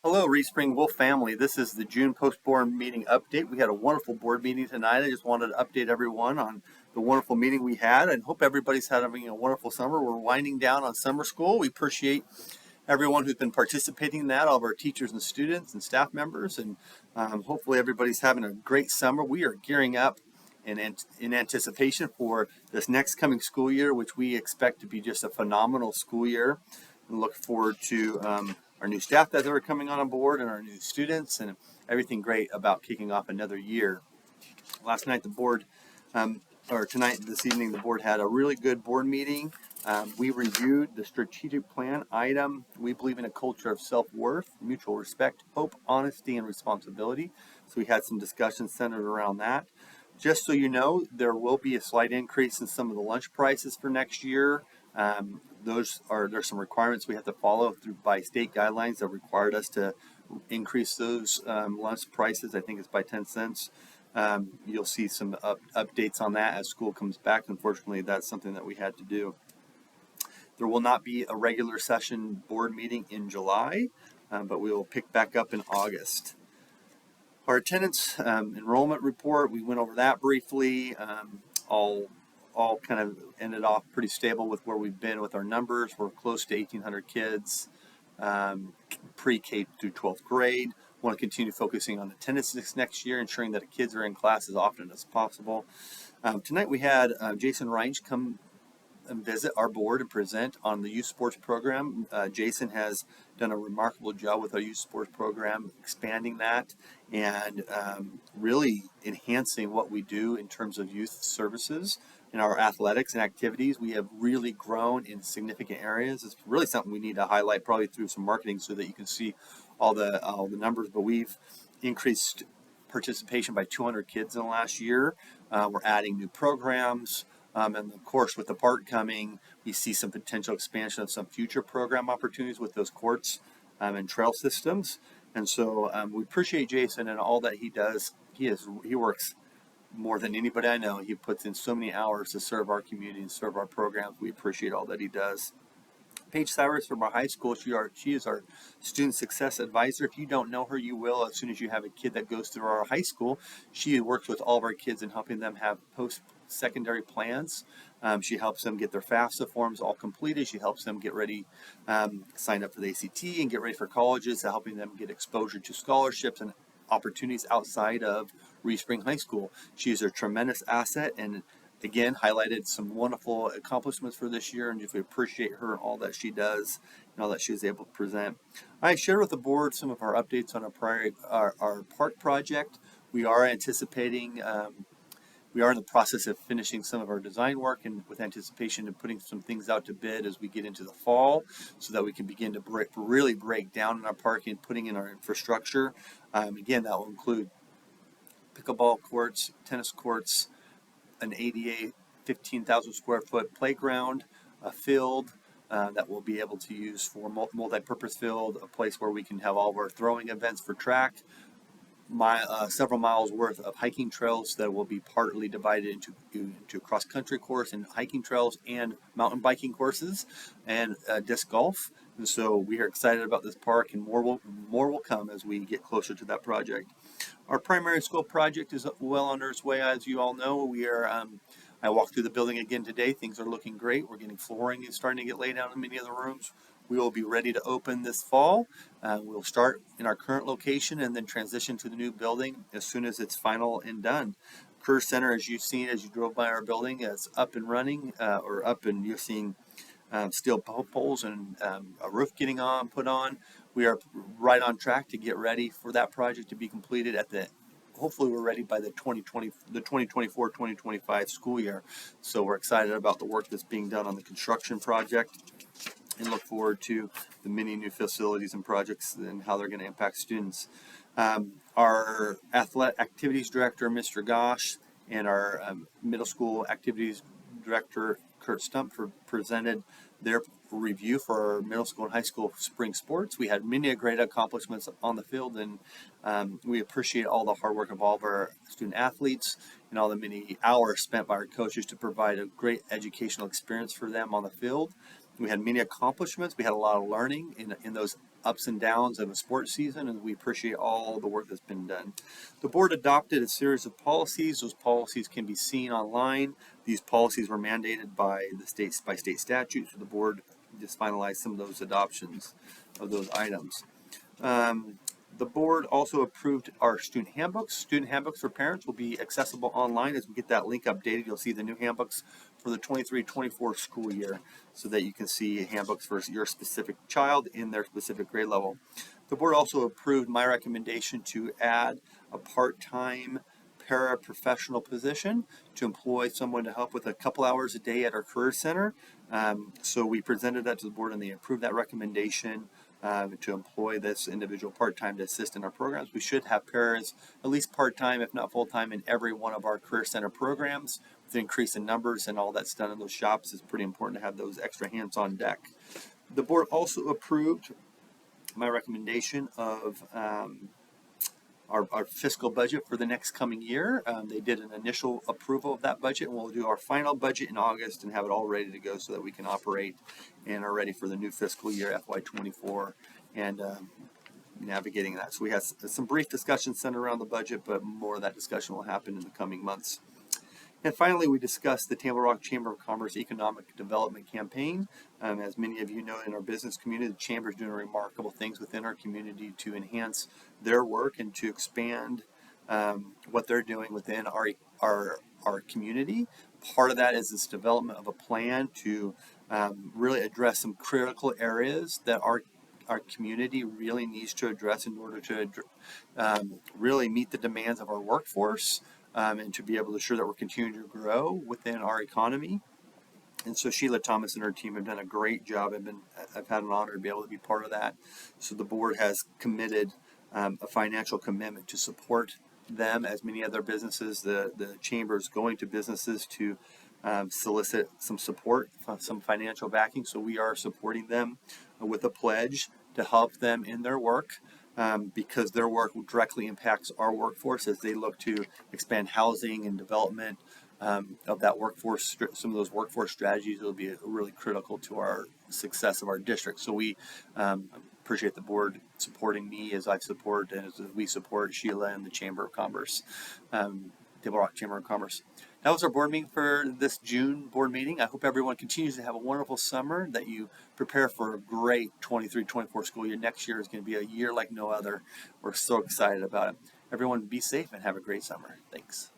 Hello, Respring Wolf family. This is the June post-board meeting update. We had a wonderful board meeting tonight. I just wanted to update everyone on the wonderful meeting we had and hope everybody's having a wonderful summer. We're winding down on summer school. We appreciate everyone who's been participating in that, all of our teachers and students and staff members, and hopefully everybody's having a great summer. We are gearing up in anticipation for this next coming school year, which we expect to be just a phenomenal school year. And look forward to our new staff that are coming on board and our new students and everything great about kicking off another year. Last night the board, or tonight, this evening, the board had a really good board meeting. We reviewed the strategic plan item. We believe in a culture of self-worth, mutual respect, hope, honesty, and responsibility. So we had some discussions centered around that. Just so you know, there will be a slight increase in some of the lunch prices for next year. There's some requirements we have to follow through by state guidelines that required us to increase those lunch prices. I think it's by 10 cents. You'll see some updates on that as school comes back. Unfortunately, that's something that we had to do. There will not be a regular session board meeting in July, but we will pick back up in August. Our attendance enrollment report, we went over that briefly. All kind of ended off pretty stable with where we've been with our numbers. We're close to 1,800 kids, pre-K through 12th grade. Want to continue focusing on attendance this next year, ensuring that kids are in class as often as possible. Tonight we had Jason Reinsch come and visit our board and present on the youth sports program. Jason has done a remarkable job with our youth sports program, expanding that and really enhancing what we do in terms of youth services in our athletics and activities. We have really grown in significant areas. It's really something we need to highlight probably through some marketing so that you can see all the numbers, but we've increased participation by 200 kids in the last year. We're adding new programs. And of course, with the park coming, we see some potential expansion of some future program opportunities with those courts and trail systems. And so we appreciate Jason and all that he does. He works more than anybody I know. He puts in so many hours to serve our community and serve our programs. We appreciate all that he does. Paige Cyrus from our high school, she is our student success advisor. If you don't know her, you will as soon as you have a kid that goes through our high school. She works with all of our kids in helping them have post-secondary plans. She helps them get their FAFSA forms all completed. She helps them get ready, sign up for the ACT and get ready for colleges, helping them get exposure to scholarships and opportunities outside of Respring High School. She is a tremendous asset and again highlighted some wonderful accomplishments for this year, and just we appreciate her and all that she does and all that she was able to present. I shared with the board some of our updates on our park project. We are anticipating we are in the process of finishing some of our design work and with anticipation of putting some things out to bid as we get into the fall so that we can begin to really break down in our park and putting in our infrastructure. Again, that will include pickleball courts, tennis courts, an ADA 15,000 square foot playground, a field that we'll be able to use for multi-purpose field, a place where we can have all of our throwing events for track, several miles worth of hiking trails that will be partly divided into cross-country course and hiking trails and mountain biking courses and disc golf. And so we are excited about this park, and more will come as we get closer to that project. Our primary school project is well under its way, as you all know. I walked through the building again today. Things are looking great. We're getting flooring and starting to get laid down in many of the rooms. We will be ready to open this fall. We'll start in our current location and then transition to the new building as soon as it's final and done. Career Center, as you've seen as you drove by our building, is up and running, you're seeing steel poles and a roof getting put on. We are right on track to get ready for that project to be completed hopefully we're ready by the 2024-2025 school year. So we're excited about the work that's being done on the construction project and look forward to the many new facilities and projects and how they're going to impact students. Our athletic activities director, Mr. Gosh, and our middle school activities director, Kurt Stump, presented their review for our middle school and high school spring sports. We had many great accomplishments on the field, and we appreciate all the hard work of all of our student athletes and all the many hours spent by our coaches to provide a great educational experience for them on the field. We had many accomplishments. We had a lot of learning in those ups and downs of a sports season, and we appreciate all the work that's been done. The board adopted a series of policies. Those policies can be seen online. These policies were mandated by the states by state statute, so the board just finalized some of those adoptions of those items. The board also approved our student handbooks. Student handbooks for parents will be accessible online. As we get that link updated, you'll see the new handbooks for the 23-24 school year so that you can see handbooks for your specific child in their specific grade level. The board also approved my recommendation to add a part-time paraprofessional position to employ someone to help with a couple hours a day at our career center. So we presented that to the board and they approved that recommendation to employ this individual part-time to assist in our programs. We should have paras at least part-time, if not full-time, in every one of our career center programs. With the increase in numbers and all that's done in those shops, it's pretty important to have those extra hands on deck. The board also approved my recommendation of our fiscal budget for the next coming year. They did an initial approval of that budget, and we'll do our final budget in August and have it all ready to go so that we can operate and are ready for the new fiscal year FY24 and navigating that. So we had some brief discussions centered around the budget, but more of that discussion will happen in the coming months. And finally, we discussed the Tampa Rock Chamber of Commerce Economic Development Campaign. As many of you know, in our business community, the Chamber is doing remarkable things within our community to enhance their work and to expand what they're doing within our community. Part of that is this development of a plan to really address some critical areas that our community really needs to address in order to really meet the demands of our workforce. And to be able to ensure that we're continuing to grow within our economy. And so Sheila Thomas and her team have done a great job. I've had an honor to be able to be part of that. So the board has committed a financial commitment to support them, as many other businesses. The chamber is going to businesses to solicit some support, some financial backing. So we are supporting them with a pledge to help them in their work. Because their work directly impacts our workforce as they look to expand housing and development of that workforce. Some of those workforce strategies will be really critical to our success of our district. So we appreciate the board supporting me as I support and as we support Sheila and the Chamber of Commerce, Table Rock Chamber of Commerce. That was our board meeting for this June board meeting. I hope everyone continues to have a wonderful summer, that you prepare for a great 23-24 school year. Next year is going to be a year like no other. We're so excited about it. Everyone be safe and have a great summer. Thanks.